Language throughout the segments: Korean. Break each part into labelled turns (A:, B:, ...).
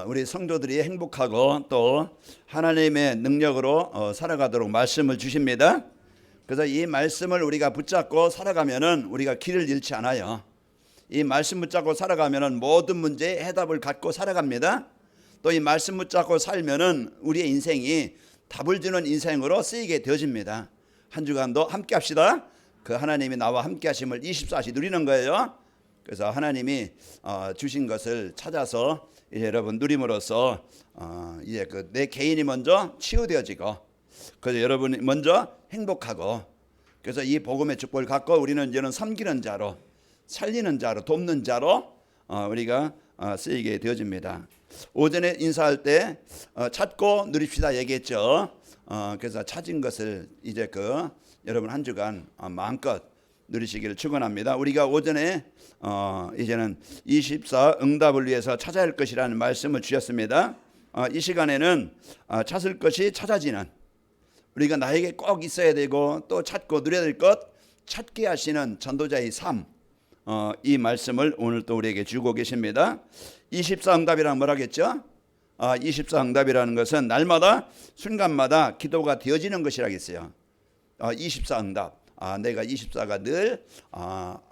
A: 우리 성도들이 행복하고 또 하나님의 능력으로 살아가도록 말씀을 주십니다. 그래서 이 말씀을 우리가 붙잡고 살아가면은 우리가 길을 잃지 않아요. 이 말씀 붙잡고 살아가면은 모든 문제에 해답을 갖고 살아갑니다. 또 이 말씀 붙잡고 살면은 우리의 인생이 답을 주는 인생으로 쓰이게 되어집니다. 한 주간도 함께 합시다. 그 하나님이 나와 함께 하심을 24시 누리는 거예요. 그래서 하나님이 주신 것을 찾아서 이제 여러분 누림으로써 이제 내 개인이 먼저 치유되어지고, 그래서 여러분이 먼저 행복하고, 그래서 이 복음의 축복을 갖고 우리는 이제는 섬기는 자로, 살리는 자로, 돕는 자로 우리가 쓰이게 되어집니다. 오전에 인사할 때 찾고 누립시다 얘기했죠. 그래서 찾은 것을 이제 여러분 한 주간 마음껏 누리시기를 축원합니다. 우리가 오전에 이제는 24 응답을 위해서 찾아야 할 것이라는 말씀을 주셨습니다. 이 시간에는 찾을 것이 찾아지는, 우리가 나에게 꼭 있어야 되고 또 찾고 누려야 될 것 찾게 하시는 전도자의 삶, 이 말씀을 오늘 또 우리에게 주고 계십니다. 24 응답이란 뭐라겠죠? 24 응답이라는 것은 날마다 순간마다 기도가 되어지는 것이라겠어요. 24 응답, 내가 24가 늘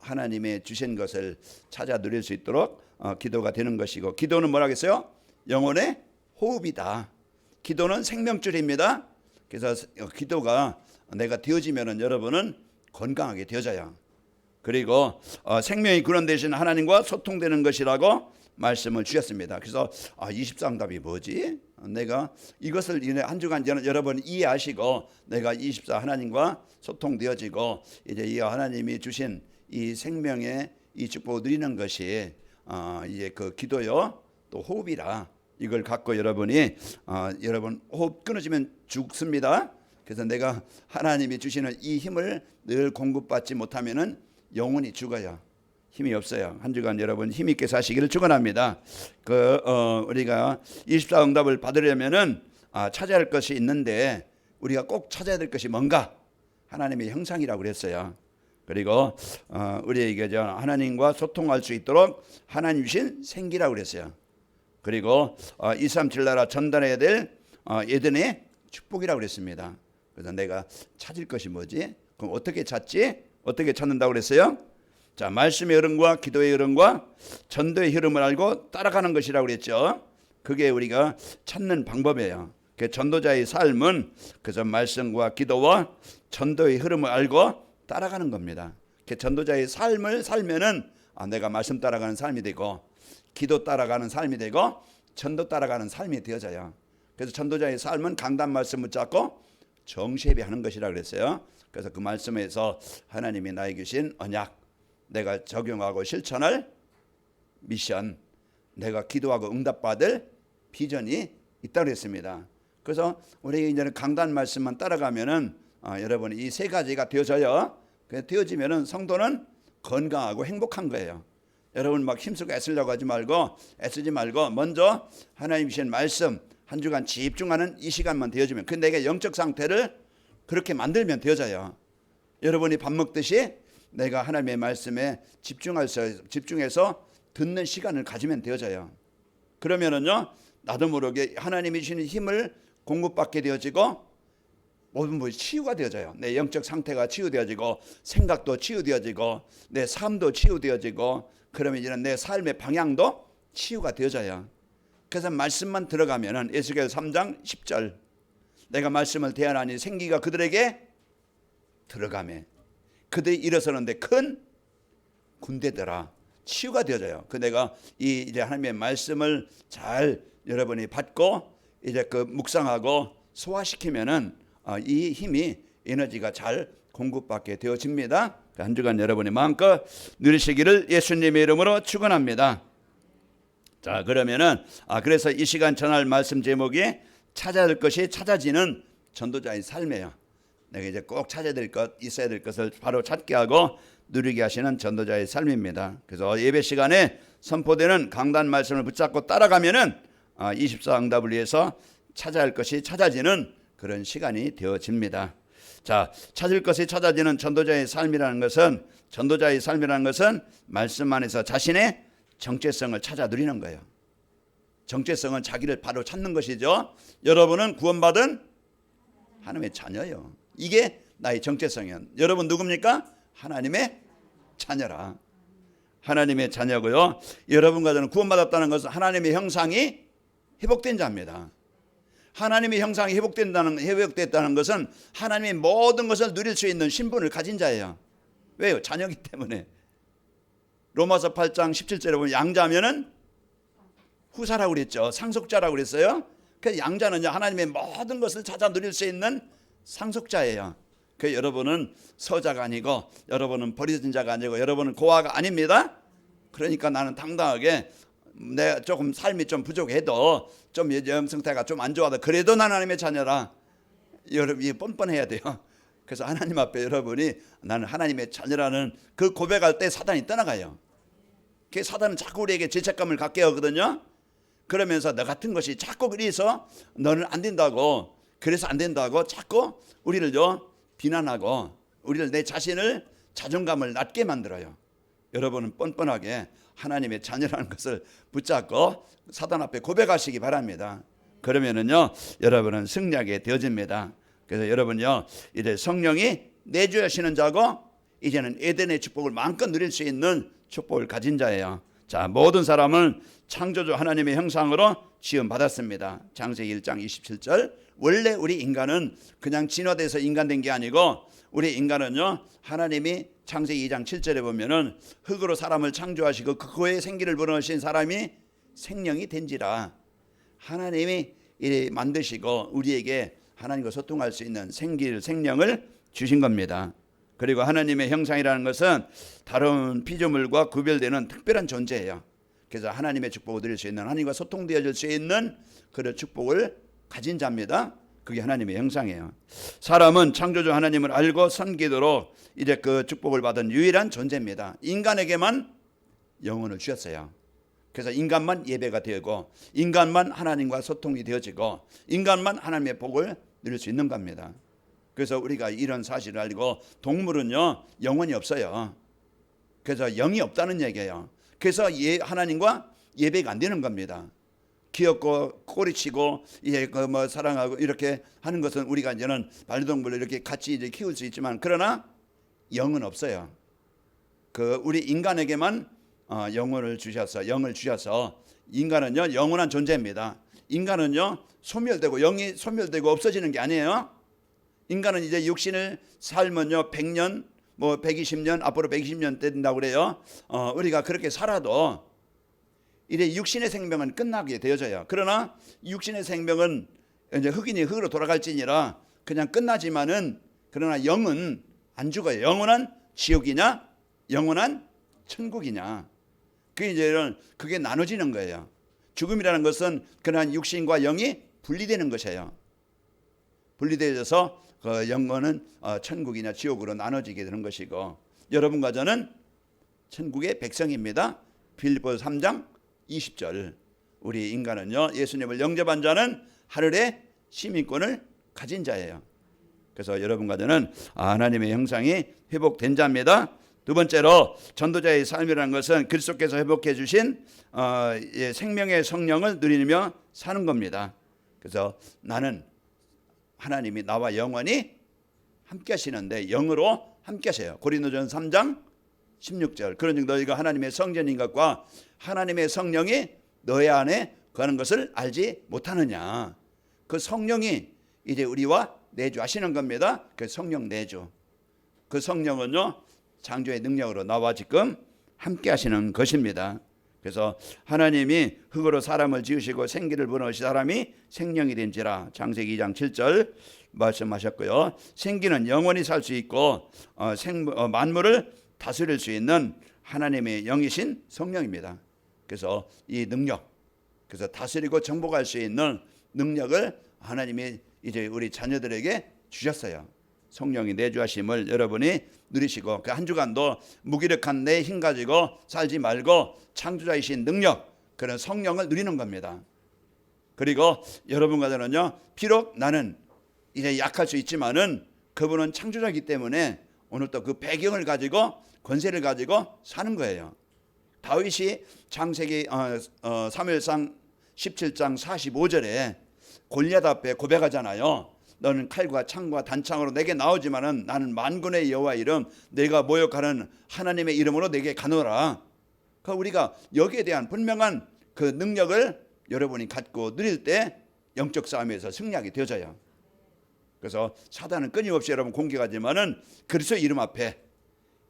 A: 하나님의 주신 것을 찾아 누릴 수 있도록 기도가 되는 것이고, 기도는 뭐라겠어요? 영혼의 호흡이다. 기도는 생명줄입니다. 그래서 기도가 내가 되어지면은 여러분은 건강하게 되어져요. 그리고 생명이 근원되신 하나님과 소통되는 것이라고 말씀을 주셨습니다. 그래서 24응답이 뭐지? 내가 이것을 한 주간 여러분 이해하시고 내가 24 하나님과 소통되어지고 이제 이 하나님이 주신 이 생명의 이 축복을 누리는 것이 이제 그 기도요 또 호흡이라, 이걸 갖고 여러분이 여러분 호흡 끊어지면 죽습니다. 그래서 내가 하나님이 주시는 이 힘을 늘 공급받지 못하면은 영혼이 죽어요. 힘이 없어요. 한 주간 여러분 힘 있게 사시기를 축원합니다. 우리가 24 응답을 받으려면은 찾아야 할 것이 있는데, 우리가 꼭 찾아야 될 것이 뭔가? 하나님의 형상이라고 그랬어요. 그리고 우리에게 하나님과 소통할 수 있도록 하나님 주신 생기라고 그랬어요. 그리고 237 나라 전달해야 될 에덴의 축복이라고 그랬습니다. 그래서 내가 찾을 것이 뭐지? 그럼 어떻게 찾지? 어떻게 찾는다고 그랬어요? 자, 말씀의 흐름과 기도의 흐름과 전도의 흐름을 알고 따라가는 것이라고 그랬죠. 그게 우리가 찾는 방법이에요. 그 전도자의 삶은 그래서 말씀과 기도와 전도의 흐름을 알고 따라가는 겁니다. 그 전도자의 삶을 살면은 내가 말씀 따라가는 삶이 되고, 기도 따라가는 삶이 되고, 전도 따라가는 삶이 되어져요. 그래서 전도자의 삶은 강단 말씀 붙잡고 정시예배하는 것이라고 그랬어요. 그래서 그 말씀에서 하나님이 나에게 주신 언약, 내가 적용하고 실천할 미션, 내가 기도하고 응답받을 비전이 있다고 그랬습니다. 그래서 우리 이제는 강단 말씀만 따라가면은 여러분 이 세 가지가 되어져요. 되어지면은 성도는 건강하고 행복한 거예요. 여러분 막 힘쓰고 애쓰지 말고 먼저 하나님 주신 말씀 한 주간 집중하는 이 시간만 되어지면, 그 내게 영적 상태를 그렇게 만들면 되어져요. 여러분이 밥 먹듯이 내가 하나님의 말씀에 집중해서 듣는 시간을 가지면 되어져요. 그러면은요 나도 모르게 하나님이 주시는 힘을 공급받게 되어지고 모든 것이 치유가 되어져요. 내 영적 상태가 치유되어지고 생각도 치유되어지고 내 삶도 치유되어지고, 그러면 이제는 내 삶의 방향도 치유가 되어져요. 그래서 말씀만 들어가면은 에스겔 3장 10절, 내가 말씀을 대하나니 생기가 그들에게 들어가매 그들이 일어서는데 큰 군대더라. 치유가 되어져요. 내가 이제 하나님의 말씀을 잘 여러분이 받고 이제 묵상하고 소화시키면은 이 힘이 에너지가 잘 공급받게 되어집니다. 한 주간 여러분이 마음껏 누리시기를 예수님의 이름으로 축원합니다. 자, 그러면은 그래서 이 시간 전할 말씀 제목이 찾아야 될 것이 찾아지는 전도자의 삶이에요. 내가 이제 꼭 찾아야 될 것, 있어야 될 것을 바로 찾게 하고 누리게 하시는 전도자의 삶입니다. 그래서 예배 시간에 선포되는 강단 말씀을 붙잡고 따라가면은 24 응답을 위해서 찾아야 할 것이 찾아지는 그런 시간이 되어집니다. 자, 찾을 것이 찾아지는 전도자의 삶이라는 것은 말씀 안에서 자신의 정체성을 찾아 누리는 거예요. 정체성은 자기를 바로 찾는 것이죠. 여러분은 구원받은 하나님의 자녀예요. 이게 나의 정체성이에요. 여러분 누굽니까? 하나님의 자녀라. 하나님의 자녀고요. 여러분과 저는 구원받았다는 것은 하나님의 형상이 회복된 자입니다. 하나님의 형상이 회복됐다는 것은 하나님의 모든 것을 누릴 수 있는 신분을 가진 자예요. 왜요? 자녀이기 때문에. 로마서 8장 17절에 보면 양자면은 후사라고 그랬죠. 상속자라고 그랬어요. 그 양자는요, 하나님의 모든 것을 찾아 누릴 수 있는 상속자예요. 그 여러분은 서자가 아니고, 여러분은 버려진 자가 아니고, 여러분은 고아가 아닙니다. 그러니까 나는 당당하게 내가 조금 삶이 좀 부족해도, 좀 영성태가 좀 안 좋아도 그래도 나는 하나님의 자녀라. 여러분이 뻔뻔해야 돼요. 그래서 하나님 앞에 여러분이 나는 하나님의 자녀라는 그 고백할 때 사단이 떠나가요. 그 사단은 자꾸 우리에게 죄책감을 갖게 하거든요. 그러면서 너 같은 것이 자꾸 그래서 너는 안 된다고, 그래서 안 된다고 자꾸 우리를요 비난하고 우리를, 내 자신을, 자존감을 낮게 만들어요. 여러분은 뻔뻔하게 하나님의 자녀라는 것을 붙잡고 사단 앞에 고백하시기 바랍니다. 그러면은요 여러분은 승리하게 되어집니다. 그래서 여러분요 이제 성령이 내주하시는 자고, 이제는 에덴의 축복을 마음껏 누릴 수 있는 축복을 가진 자예요. 자, 모든 사람은 창조주 하나님의 형상으로 지음 받았습니다. 창세기 1장 27절. 원래 우리 인간은 그냥 진화돼서 인간된 게 아니고, 우리 인간은요 하나님이 창세기 2장 7절에 보면은 흙으로 사람을 창조하시고 그거에 생기를 불어넣으신 사람이 생명이 된지라. 하나님이 이래 만드시고 우리에게 하나님과 소통할 수 있는 생명을 주신 겁니다. 그리고 하나님의 형상이라는 것은 다른 피조물과 구별되는 특별한 존재예요. 그래서 하나님의 축복을 드릴 수 있는, 하나님과 소통되어질 수 있는 그런 축복을 가진 자입니다. 그게 하나님의 형상이에요. 사람은 창조주 하나님을 알고 섬기도록 이제 그 축복을 받은 유일한 존재입니다. 인간에게만 영혼을 주셨어요. 그래서 인간만 예배가 되고, 인간만 하나님과 소통이 되어지고, 인간만 하나님의 복을 누릴 수 있는 겁니다. 그래서 우리가 이런 사실을 알고, 동물은요 영혼이 없어요. 그래서 영이 없다는 얘기예요. 그래서 하나님과 예배가 안 되는 겁니다. 귀엽고 꼬리치고 이제 그 사랑하고 이렇게 하는 것은 우리가 이제는 반려동물을 이렇게 같이 이제 키울 수 있지만, 그러나 영은 없어요. 그 우리 인간에게만 영을 주셔서 인간은요 영원한 존재입니다. 인간은요 소멸되고, 영이 소멸되고 없어지는 게 아니에요. 인간은 이제 육신을 살면요 100년, 120년, 앞으로 120년 된다고 그래요. 우리가 그렇게 살아도 이제 육신의 생명은 끝나게 되어져요. 그러나 육신의 생명은 이제 흑인이 흑으로 돌아갈지니라 그냥 끝나지만은, 그러나 영은 안 죽어요. 영원한 지옥이냐, 영원한 천국이냐. 그게 나눠지는 거예요. 죽음이라는 것은 그러한 육신과 영이 분리되는 것이에요. 분리되어서 그 영혼은 천국이냐 지옥으로 나눠지게 되는 것이고, 여러분과 저는 천국의 백성입니다. 빌립보서 3장 20절. 우리 인간은요 예수님을 영접한 자는 하늘의 시민권을 가진 자예요. 그래서 여러분과 저는 하나님의 형상이 회복된 자입니다. 두 번째로 전도자의 삶이라는 것은 그리스도께서 회복해 주신 생명의 성령을 누리며 사는 겁니다. 그래서 나는 하나님이 나와 영원히 함께 하시는데 영으로 함께 하세요. 고린도전서 3장 16절. 그러니 너희가 하나님의 성전인 것과 하나님의 성령이 너희 안에 거하는 것을 알지 못하느냐. 그 성령이 이제 우리와 내주하시는 겁니다. 그 성령 내주. 그 성령은요 창조의 능력으로 나와 지금 함께 하시는 것입니다. 그래서 하나님이 흙으로 사람을 지으시고 생기를 불어넣으신 사람이 생명이 된지라. 창세기 2장 7절 말씀하셨고요. 생기는 영원히 살 수 있고 만물을 다스릴 수 있는 하나님의 영이신 성령입니다. 그래서 이 능력, 그래서 다스리고 정복할 수 있는 능력을 하나님이 이제 우리 자녀들에게 주셨어요. 성령이 내주하심을 여러분이 누리시고, 그 한 주간도 무기력한 내 힘 가지고 살지 말고 창조자이신 능력, 그런 성령을 누리는 겁니다. 그리고 여러분과 저는요 비록 나는 이제 약할 수 있지만은 그분은 창조자이기 때문에 오늘도 그 배경을 가지고 권세를 가지고 사는 거예요. 다윗이 창세기 사무엘상 17장 45절에 골리앗 앞에 고백하잖아요. 너는 칼과 창과 단창으로 내게 나오지만은 나는 만군의 여호와 이름 내가 모욕하는 하나님의 이름으로 내게 가노라. 그러니까 우리가 여기에 대한 분명한 그 능력을 여러분이 갖고 누릴 때 영적 싸움에서 승리하게 되어져요. 그래서 사단은 끊임없이 여러분 공격하지만은 그리스도의 이름 앞에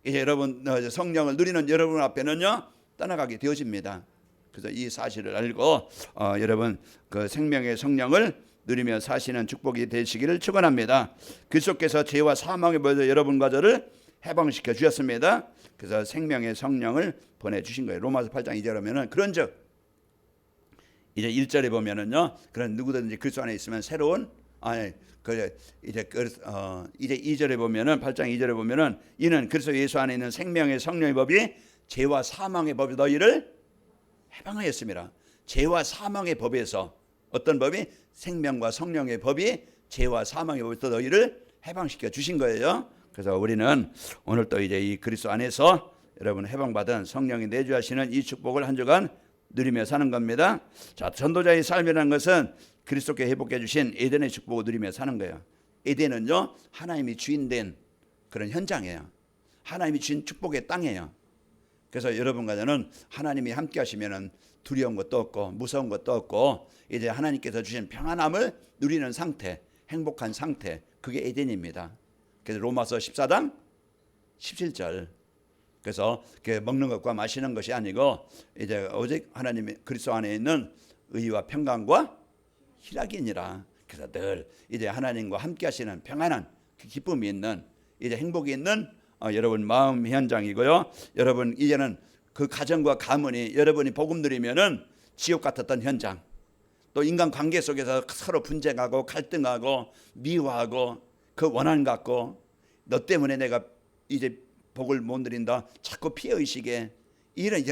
A: 이제 여러분 성령을 누리는 여러분 앞에는요 떠나가게 되어집니다. 그래서 이 사실을 알고 여러분 그 생명의 성령을 누리며 사시는 축복이 되시기를 축원합니다. 그리스도께서 죄와 사망의 법에서 여러분과 저를 해방시켜 주셨습니다. 그래서 생명의 성령을 보내주신 거예요. 로마서 8장 2절에 보면은 그런즉 이제 1절에 보면은요 그런 누구든지 그리스도 안에 있으면 새로운 이제 2절에 보면은 8장 2절에 보면은 이는 그리스도 예수 안에 있는 생명의 성령의 법이 죄와 사망의 법이 너희를 해방하였습니다. 죄와 사망의 법에서 어떤 법이 생명과 성령의 법이 죄와 사망의 법에서 너희를 해방시켜 주신 거예요. 그래서 우리는 오늘 또 이제 이 그리스도 안에서 여러분 해방받은 성령이 내주하시는 이 축복을 한 주간 누리며 사는 겁니다. 자, 전도자의 삶이라는 것은 그리스도께 회복해 주신 에덴의 축복을 누리며 사는 거예요. 에덴은요 하나님이 주인된 그런 현장이에요. 하나님이 주신 축복의 땅이에요. 그래서 여러분과 저는 하나님이 함께 하시면은 두려운 것도 없고 무서운 것도 없고 이제 하나님께서 주신 평안함을 누리는 상태, 행복한 상태, 그게 에덴입니다. 그래서 로마서 14장 17절. 그래서 먹는 것과 마시는 것이 아니고 이제 오직 하나님의 그리스도 안에 있는 의와 평강과 희락이니라. 그래서 늘 이제 하나님과 함께 하시는 평안한 기쁨이 있는 이제 행복이 있는 여러분 마음 현장이고요. 여러분 이제는 그 가정과 가문이 여러분이 복음 누리면은 지옥 같았던 현장, 또 인간 관계 속에서 서로 분쟁하고 갈등하고 미워하고 그 원한 갖고 너 때문에 내가 이제 복을 못 누린다 자꾸 피해 의식에 이런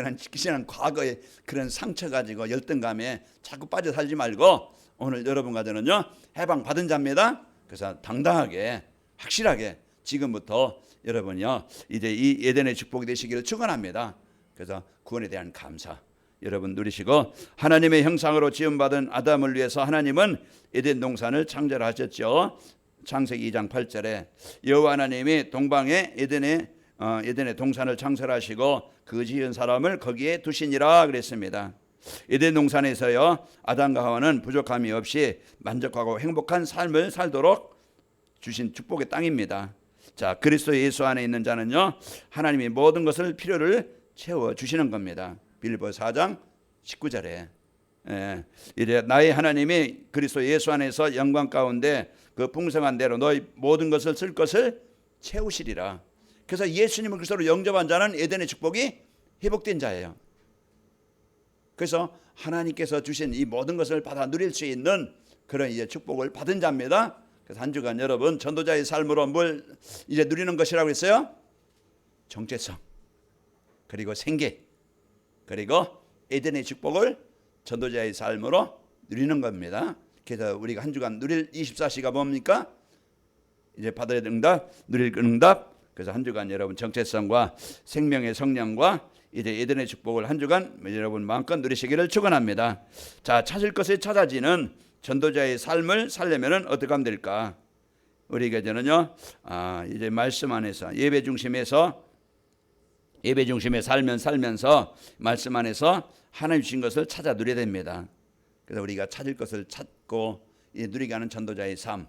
A: 과거의 그런 상처 가지고 열등감에 자꾸 빠져 살지 말고 오늘 여러분과 저는요 해방 받은 자입니다. 그래서 당당하게 확실하게 지금부터 여러분요 이제 이 에덴의 축복이 되시기를 축원합니다. 그래서 구원에 대한 감사 여러분 누리시고 하나님의 형상으로 지음받은 아담을 위해서 하나님은 에덴 동산을 창조하셨죠. 창세기 2장 8절에 여호와 하나님이 동방에 에덴의 동산을 창설하시고 그 지은 사람을 거기에 두시니라 그랬습니다. 에덴 동산에서요 아담과 하와는 부족함이 없이 만족하고 행복한 삶을 살도록 주신 축복의 땅입니다. 자, 그리스도 예수 안에 있는 자는요 하나님이 모든 것을 필요를 채워 주시는 겁니다. 빌립보서 4장 19절에 이제 나의 하나님이 그리스도 예수 안에서 영광 가운데 그 풍성한 대로 너희 모든 것을 쓸 것을 채우시리라. 그래서 예수님을 그리스도로 영접한 자는 에덴의 축복이 회복된 자예요. 그래서 하나님께서 주신 이 모든 것을 받아 누릴 수 있는 그런 이제 축복을 받은 자입니다. 그래서 한 주간 여러분 전도자의 삶으로 뭘 이제 누리는 것이라고 했어요? 정체성, 그리고 생계, 그리고 에덴의 축복을 전도자의 삶으로 누리는 겁니다. 그래서 우리가 한 주간 누릴 24시가 뭡니까? 이제 받아야 응답, 누릴 응답. 그래서 한 주간 여러분 정체성과 생명의 성령과 이제 에덴의 축복을 한 주간 여러분 마음껏 누리시기를 축원합니다. 자, 찾을 것을 찾아지는 전도자의 삶을 살려면은 어떻게 하면 될까? 우리가 이제는요, 이제 말씀 안에서 예배 중심에 살면서 말씀 안에서 하나님 주신 것을 찾아 누려야 됩니다. 그래서 우리가 찾을 것을 찾고 누리게 하는 전도자의 삶.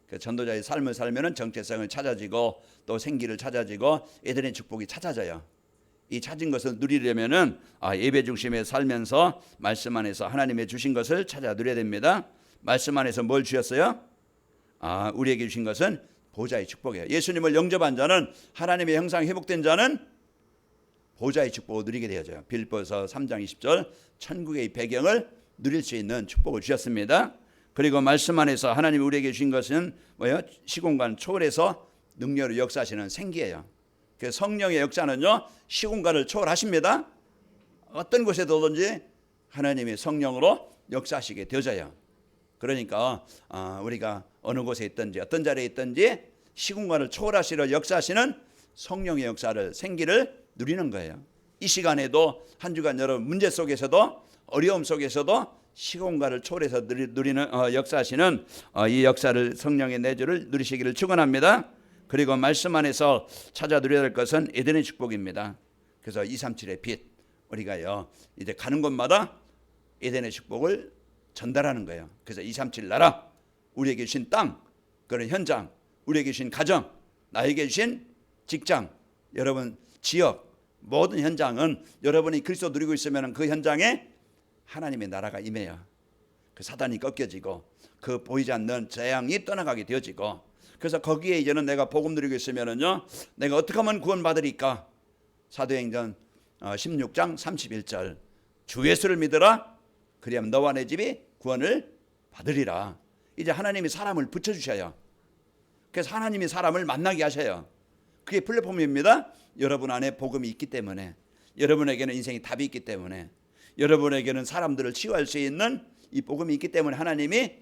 A: 그 전도자의 삶을 살면은 정체성을 찾아지고 또 생기를 찾아지고 에덴의 축복이 찾아져요. 이 찾은 것을 누리려면은 예배 중심에 살면서 말씀 안에서 하나님의 주신 것을 찾아 누려야 됩니다. 말씀 안에서 뭘 주셨어요? 우리에게 주신 것은 보좌의 축복이에요. 예수님을 영접한 자는 하나님의 형상 회복된 자는 보좌의 축복을 누리게 되어져요. 빌립보서 3장 20절 천국의 배경을 누릴 수 있는 축복을 주셨습니다. 그리고 말씀 안에서 하나님이 우리에게 주신 것은 뭐예요? 시공간 초월해서 능력으로 역사하시는 생기예요. 그래서 성령의 역사는요 시공간을 초월하십니다. 어떤 곳에서든지 하나님의 성령으로 역사하시게 되어져요. 그러니까 우리가 어느 곳에 있든지 어떤 자리에 있든지 시공간을 초월하시려 역사하시는 성령의 역사를 생기를 누리는 거예요. 이 시간에도 한 주간 여러분 문제 속에서도 어려움 속에서도 시공간을 초월해서 누리는 역사하시는 이 역사를 성령의 내주를 누리시기를 축원합니다. 그리고 말씀 안에서 찾아 누려야 될 것은 에덴의 축복입니다. 그래서 237의 빛, 우리가요 이제 가는 곳마다 에덴의 축복을 전달하는 거예요. 그래서 237 나라, 우리에게 주신 땅, 그런 현장, 우리에게 주신 가정, 나에게 주신 직장, 여러분 지역, 모든 현장은 여러분이 그리스도 누리고 있으면 그 현장에 하나님의 나라가 임해요. 그 사단이 꺾여지고 그 보이지 않는 재앙이 떠나가게 되어지고, 그래서 거기에 이제는 내가 복음 누리고 있으면은요, 내가 어떻게 하면 구원받으리까? 사도행전 16장 31절, 주 예수를 믿으라, 그리하면 너와 내 집이 구원을 받으리라. 이제 하나님이 사람을 붙여주셔요. 그래서 하나님이 사람을 만나게 하셔요. 그게 플랫폼입니다. 여러분 안에 복음이 있기 때문에, 여러분에게는 인생의 답이 있기 때문에, 여러분에게는 사람들을 치유할 수 있는 이 복음이 있기 때문에 하나님이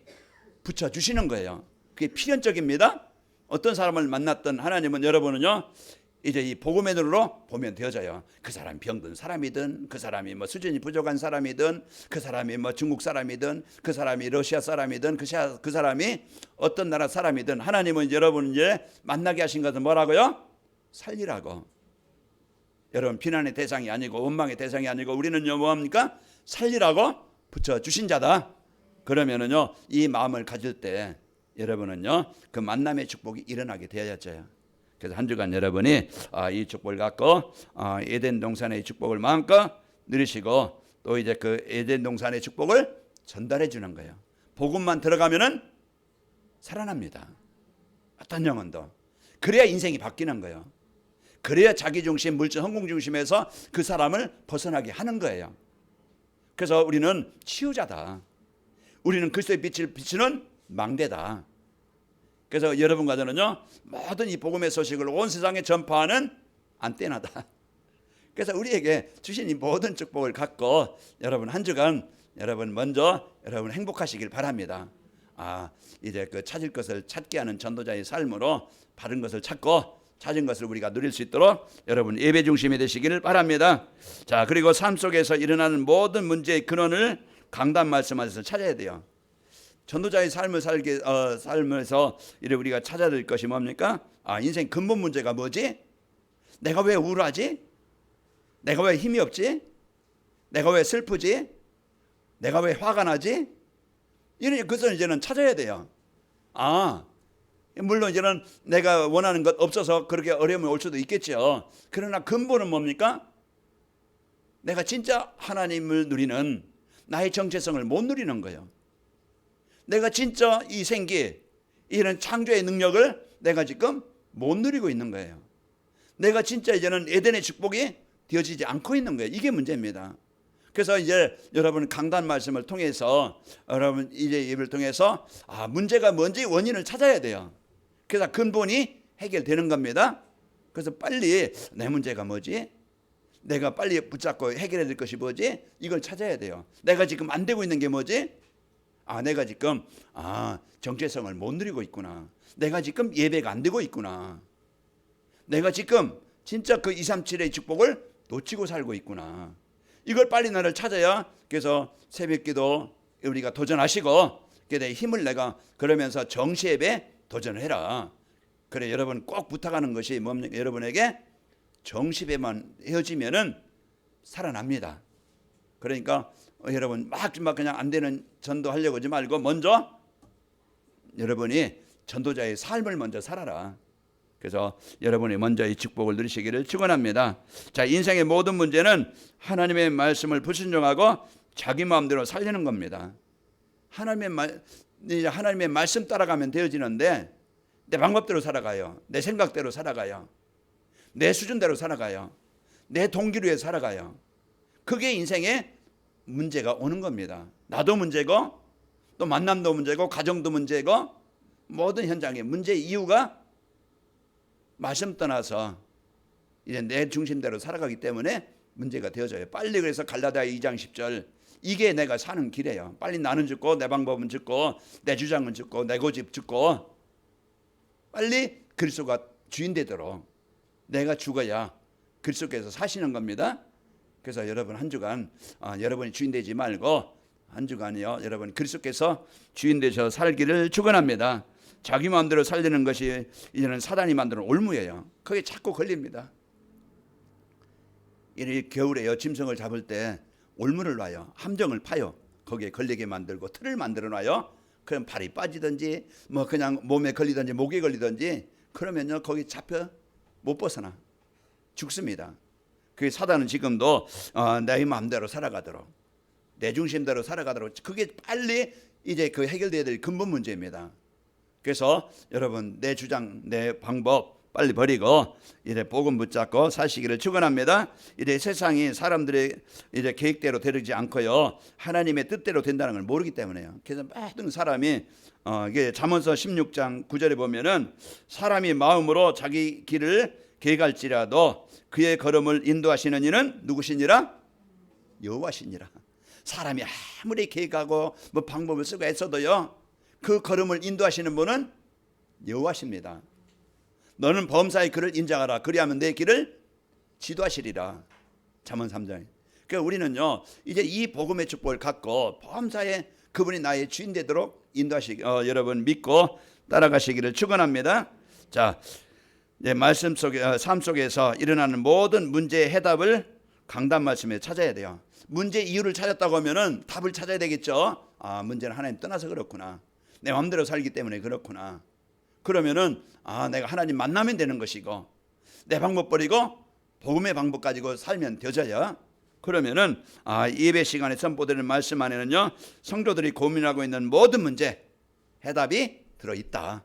A: 붙여주시는 거예요. 그게 필연적입니다. 어떤 사람을 만났던 하나님은 여러분은요, 이제 이 복음의 눈으로 보면 되어져요. 그 사람이 병든 사람이든, 그 사람이 뭐 수준이 부족한 사람이든, 그 사람이 뭐 중국 사람이든, 그 사람이 러시아 사람이든, 그 사람이 어떤 나라 사람이든, 하나님은 여러분 이제 만나게 하신 것은 뭐라고요? 살리라고. 여러분 비난의 대상이 아니고 원망의 대상이 아니고 우리는요 뭐합니까? 살리라고 붙여주신 자다. 그러면은요 이 마음을 가질 때 여러분은요 그 만남의 축복이 일어나게 되어야죠. 그래서 한 주간 여러분이 이 축복을 갖고 에덴 동산의 축복을 마음껏 누리시고, 또 이제 그 에덴 동산의 축복을 전달해 주는 거예요. 복음만 들어가면은 살아납니다. 어떤 영혼도. 그래야 인생이 바뀌는 거예요. 그래야 자기중심, 물질, 성공중심에서 그 사람을 벗어나게 하는 거예요. 그래서 우리는 치유자다. 우리는 그리스도의 빛을 비추는 망대다. 그래서 여러분과 저는요 모든 이 복음의 소식을 온 세상에 전파하는 안테나다. 그래서 우리에게 주신 이 모든 축복을 갖고 여러분 한 주간 여러분 먼저 여러분 행복하시길 바랍니다. 이제 그 찾을 것을 찾게 하는 전도자의 삶으로 바른 것을 찾고 찾은 것을 우리가 누릴 수 있도록 여러분 예배 중심이 되시기를 바랍니다. 자, 그리고 삶 속에서 일어나는 모든 문제의 근원을 강단 말씀하셔서 찾아야 돼요. 전도자의 삶을 삶에서 우리가 찾아야 될 것이 뭡니까? 인생 근본 문제가 뭐지? 내가 왜 우울하지? 내가 왜 힘이 없지? 내가 왜 슬프지? 내가 왜 화가 나지? 이런 것을 이제는 찾아야 돼요. 물론 이제는 내가 원하는 것 없어서 그렇게 어려움이 올 수도 있겠죠. 그러나 근본은 뭡니까? 내가 진짜 하나님을 누리는 나의 정체성을 못 누리는 거예요. 내가 진짜 이 생기, 이런 창조의 능력을 내가 지금 못 누리고 있는 거예요. 내가 진짜 이제는 에덴의 축복이 되어지지 않고 있는 거예요. 이게 문제입니다. 그래서 이제 여러분 강단 말씀을 통해서 여러분 이제 예배를 통해서 문제가 뭔지 원인을 찾아야 돼요. 그래서 근본이 해결되는 겁니다. 그래서 빨리 내 문제가 뭐지? 내가 빨리 붙잡고 해결해야 될 것이 뭐지? 이걸 찾아야 돼요. 내가 지금 안 되고 있는 게 뭐지? 내가 지금 정체성을 못 누리고 있구나. 내가 지금 예배가 안 되고 있구나. 내가 지금 진짜 그 237의 축복을 놓치고 살고 있구나. 이걸 빨리 나를 찾아야, 그래서 새벽기도 우리가 도전하시고 내 힘을 내가 그러면서 정시예배 도전을 해라. 그래, 여러분 꼭 부탁하는 것이 뭡니까? 여러분에게 정시배만 헤어지면은 살아납니다. 그러니까 여러분 막 그냥 안 되는 전도하려고 하지 말고 먼저 여러분이 전도자의 삶을 먼저 살아라. 그래서 여러분이 먼저 이 축복을 누리시기를 축원합니다. 자, 인생의 모든 문제는 하나님의 말씀을 불순종하고 자기 마음대로 살리는 겁니다. 하나님의 말씀 따라가면 되어지는데 내 방법대로 살아가요. 내 생각대로 살아가요. 내 수준대로 살아가요. 내 동기로에 살아가요. 그게 인생에 문제가 오는 겁니다. 나도 문제고 또 만남도 문제고 가정도 문제고 모든 현장에 문제의 이유가 말씀 떠나서 이제 내 중심대로 살아가기 때문에 문제가 되어져요. 빨리 그래서 갈라디아 2장 10절, 이게 내가 사는 길이에요. 빨리 나는 죽고 내 방법은 죽고 내 주장은 죽고 내 고집 죽고 빨리 그리스도가 주인 되도록 내가 죽어야 그리스도께서 사시는 겁니다. 그래서 여러분 한 주간 여러분이 주인 되지 말고 한 주간이요, 여러분 그리스도께서 주인 되셔 살기를 축원합니다. 자기 마음대로 살리는 것이 이제는 사단이 만드는 올무예요. 그게 자꾸 걸립니다. 이 겨울에요, 짐승을 잡을 때 올무를 놔요. 함정을 파요. 거기에 걸리게 만들고 틀을 만들어 놔요. 그럼 발이 빠지든지 뭐 그냥 몸에 걸리든지 목에 걸리든지 그러면요 거기 잡혀 못 벗어나 죽습니다. 그 사단은 지금도 내 마음대로 살아가도록, 내 중심대로 살아가도록, 그게 빨리 이제 그 해결돼야 될 근본 문제입니다. 그래서 여러분 내 주장, 내 방법 빨리 버리고 이제 복음 붙잡고 사시기를 축원합니다. 이제 세상이 사람들의 이제 계획대로 되지 않고요, 하나님의 뜻대로 된다는 걸 모르기 때문에요. 그래서 모든 사람이 이게 잠언서 16장 9절에 보면은 사람이 마음으로 자기 길을 계획할지라도 그의 걸음을 인도하시는 이는 누구시니라? 여호와시니라. 사람이 아무리 계획하고 뭐 방법을 쓰고 애써도요, 그 걸음을 인도하시는 분은 여호와십니다. 너는 범사의 그를 인정하라. 그리하면 내 길을 지도하시리라. 잠언 3장. 그러니까 우리는요 이제 이 복음의 축복을 갖고 범사의 그분이 나의 주인 되도록 인도하시기 여러분 믿고 따라가시기를 축원합니다. 자, 이제 말씀 속에 삶 속에서 일어나는 모든 문제의 해답을 강단 말씀에 찾아야 돼요. 문제 이유를 찾았다고 하면은 답을 찾아야 되겠죠. 문제는 하나님 떠나서 그렇구나. 내 마음대로 살기 때문에 그렇구나. 그러면은 내가 하나님 만나면 되는 것이고, 내 방법 버리고 복음의 방법 가지고 살면 되져요. 그러면은 예배 시간에 선포되는 말씀 안에는요 성도들이 고민하고 있는 모든 문제 해답이 들어있다.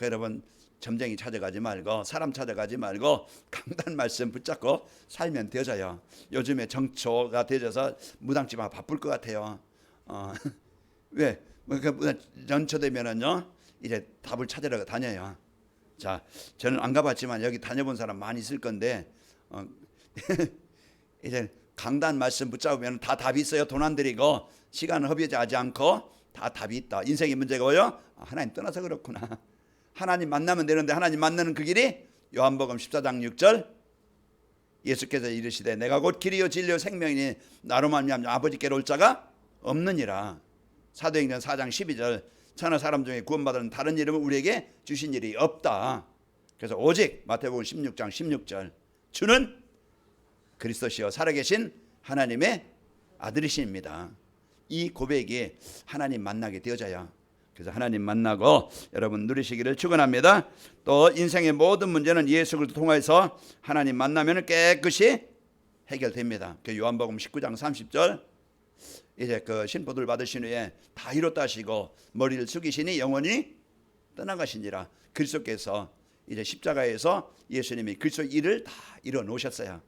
A: 여러분 점쟁이 찾아가지 말고 사람 찾아가지 말고 강단 말씀 붙잡고 살면 되져요. 요즘에 정초가 되져서 무당집안 바쁠 것 같아요. 왜? 연초되면은요 이제 답을 찾으러 다녀요. 자, 저는 안 가봤지만 여기 다녀본 사람 많이 있을 건데 이제 강단 말씀 붙잡으면 다 답이 있어요. 돈 안 들이고 시간을 허비하지 않고 다 답이 있다. 인생의 문제가 뭐요? 하나님 떠나서 그렇구나. 하나님 만나면 되는데 하나님 만나는 그 길이 요한복음 14장 6절 예수께서 이르시되 내가 곧 길이요 진리요 생명이니 나로 말미암아 아버지께로 올 자가 없느니라. 사도행전 4장 12절 천하 사람 중에 구원받은 다른 이름을 우리에게 주신 일이 없다. 그래서 오직 마태복음 16장 16절 주는 그리스도시요 살아계신 하나님의 아들이십니다. 이 고백이 하나님 만나게 되어져야, 그래서 하나님 만나고 여러분 누리시기를 축원합니다. 또 인생의 모든 문제는 예수를 통해서 하나님 만나면 깨끗이 해결됩니다. 그 요한복음 19장 30절 이제 그 신포들 받으신 후에 다 이뤘다 하시고 머리를 숙이시니 영원히 떠나가시니라. 그리스도께서 이제 십자가에서 예수님이 그리스도 일을 다 이뤄 놓으셨어요.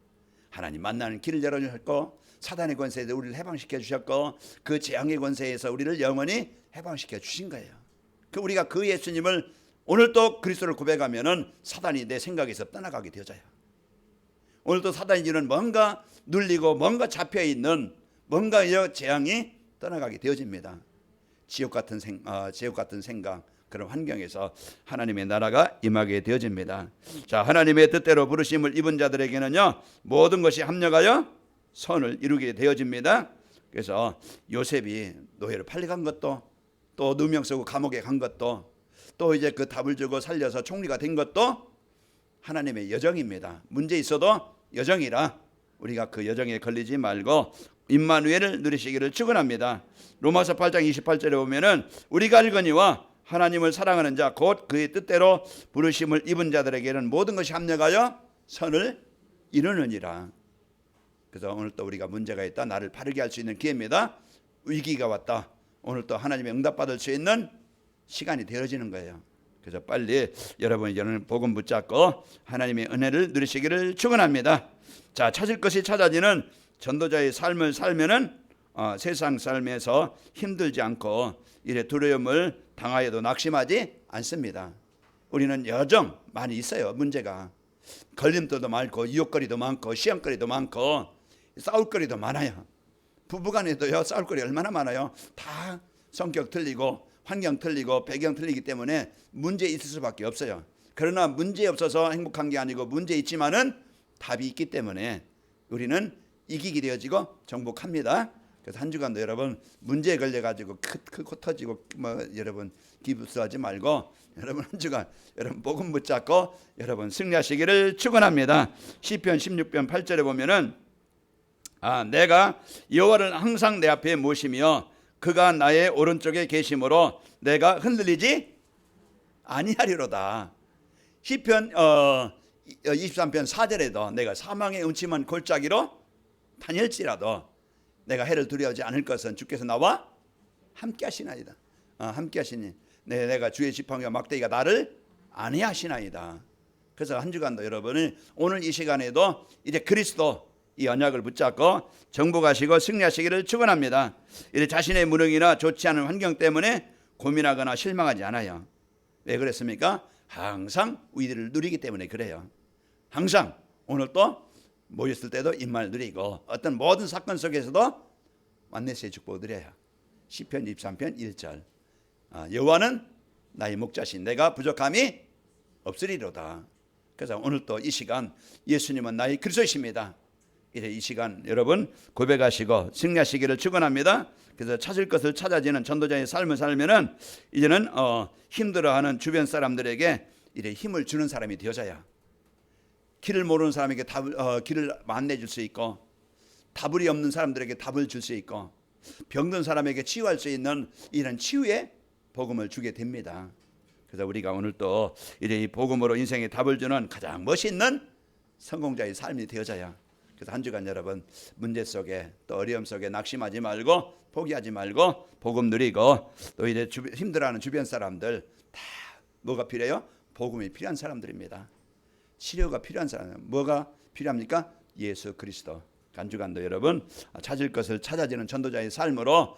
A: 하나님 만나는 길을 열어주셨고 사단의 권세에서 우리를 해방시켜 주셨고 그 재앙의 권세에서 우리를 영원히 해방시켜 주신 거예요. 그 우리가 그 예수님을 오늘 또 그리스도를 고백하면은 사단이 내 생각에서 떠나가게 되어져요. 오늘도 사단이 주는 뭔가 눌리고 뭔가 잡혀 있는 뭔가 재앙이 떠나가게 되어집니다. 지옥 같은 생각, 그런 환경에서 하나님의 나라가 임하게 되어집니다. 자, 하나님의 뜻대로 부르심을 입은 자들에게는요 모든 것이 합력하여 선을 이루게 되어집니다. 그래서 요셉이 노예로 팔려간 것도, 또 누명 쓰고 감옥에 간 것도, 또 이제 그 답을 주고 살려서 총리가 된 것도 하나님의 여정입니다. 문제 있어도 여정이라 우리가 그 여정에 걸리지 말고 임마누엘을 누리시기를 축원합니다. 로마서 8장 28절에 보면은 우리가 알거니와 하나님을 사랑하는 자 곧 그의 뜻대로 부르심을 입은 자들에게는 모든 것이 합력하여 선을 이루느니라. 그래서 오늘 또 우리가 문제가 있다, 나를 바르게 할 수 있는 기회입니다. 위기가 왔다, 오늘 또 하나님의 응답받을 수 있는 시간이 되어지는 거예요. 그래서 빨리 여러분이 이제는 복음 붙잡고 하나님의 은혜를 누리시기를 축원합니다. 자, 찾을 것이 찾아지는 전도자의 삶을 살면은 세상 삶에서 힘들지 않고 이래 두려움을 당하여도 낙심하지 않습니다. 우리는 여정 많이 있어요. 문제가 걸림돌도 많고 유혹거리도 많고 시험거리도 많고 싸울거리도 많아요. 부부간에도요 싸울거리 얼마나 많아요. 다 성격 틀리고 환경 틀리고 배경 틀리기 때문에 문제 있을 수밖에 없어요. 그러나 문제 없어서 행복한 게 아니고 문제 있지만은 답이 있기 때문에 우리는 이기게 되어지고 정복합니다. 그래서 한 주간도 여러분 문제에 걸려가지고 크고 터지고 뭐 여러분 기부스하지 말고 여러분 한 주간 여러분 복음 붙잡고 여러분 승리하시기를 축원합니다. 시편 16편 8절에 보면은 내가 여호와를 항상 내 앞에 모시며 그가 나의 오른쪽에 계심으로 내가 흔들리지 아니하리로다. 시편 23편 4절에도 내가 사망의 음침한 골짜기로 다닐지라도 내가 해를 두려워하지 않을 것은 주께서 나와 함께 하시나이다. 함께 하시니 내가 주의 지팡이와 막대기가 나를 안위하시나이다. 그래서 한 주간도 여러분이 오늘 이 시간에도 이제 그리스도 이 언약을 붙잡고 정복하시고 승리하시기를 축원합니다. 이제 자신의 무능이나 좋지 않은 환경 때문에 고민하거나 실망하지 않아요. 왜 그랬습니까? 항상 위대를 누리기 때문에 그래요. 항상 오늘 또 모였을 때도 임마를 누리고 어떤 모든 사건 속에서도 만네스의 축복을 누려요. 시편 23편 1절 여호와는 나의 목자신 내가 부족함이 없으리로다. 그래서 오늘 또 이 시간 예수님은 나의 그리스도이십니다. 이제 이 시간 여러분 고백하시고 승리하시기를 축원합니다. 그래서 찾을 것을 찾아지는 전도자의 삶을 살면은 이제는 힘들어하는 주변 사람들에게 이제 힘을 주는 사람이 되어져야 길을 모르는 사람에게 길을 안내줄 수 있고 답을이 없는 사람들에게 답을 줄 수 있고 병든 사람에게 치유할 수 있는 이런 치유의 복음을 주게 됩니다. 그래서 우리가 오늘 또 이제 이 복음으로 인생에 답을 주는 가장 멋있는 성공자의 삶이 되어져야. 그래서 한 주간 여러분 문제 속에 또 어려움 속에 낙심하지 말고 포기하지 말고 복음 누리고 또 이제 힘들어하는 주변 사람들 다 뭐가 필요해요? 복음이 필요한 사람들입니다. 치료가 필요한 사람. 뭐가 필요합니까? 예수 그리스도. 한 주간도 여러분 찾을 것을 찾아지는 전도자의 삶으로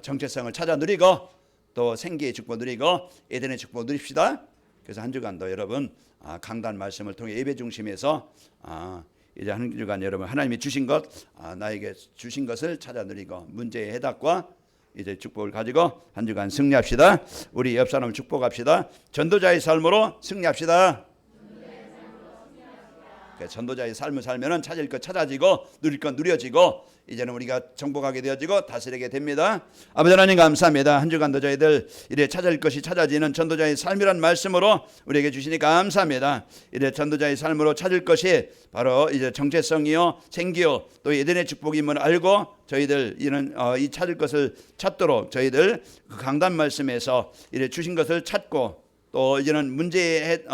A: 정체성을 찾아 누리고 또 생기의 축복 누리고 에덴의 축복 누립시다. 그래서 한 주간도 여러분 강단 말씀을 통해 예배 중심에서 이제 한 주간 여러분 하나님이 주신 것 나에게 주신 것을 찾아 누리고 문제의 해답과 이제 축복을 가지고 한 주간 승리합시다. 우리 옆 사람 축복합시다. 전도자의 삶으로 승리합시다. 전도자의 삶을 살면은 찾을 것 찾아지고 누릴 것 누려지고 이제는 우리가 정복하게 되어지고 다스리게 됩니다. 아버지 하나님 감사합니다. 한 주간도 저희들 이래 찾을 것이 찾아지는 전도자의 삶이란 말씀으로 우리에게 주시니 감사합니다. 이래 전도자의 삶으로 찾을 것이 바로 이제 정체성이요 생기요 또 에덴의 축복임을 알고 저희들 이는 이 찾을 것을 찾도록 저희들 그 강단 말씀에서 이래 주신 것을 찾고 또 이제는 문제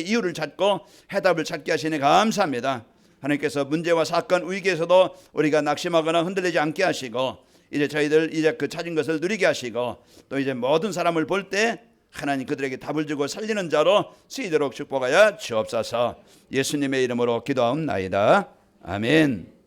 A: 이유를 찾고 해답을 찾게 하시니 감사합니다. 하나님께서 문제와 사건 위기에서도 우리가 낙심하거나 흔들리지 않게 하시고 이제 저희들 이제 그 찾은 것을 누리게 하시고 또 이제 모든 사람을 볼 때 하나님 그들에게 답을 주고 살리는 자로 쓰이도록 축복하여 주옵소서. 예수님의 이름으로 기도하옵나이다. 아멘.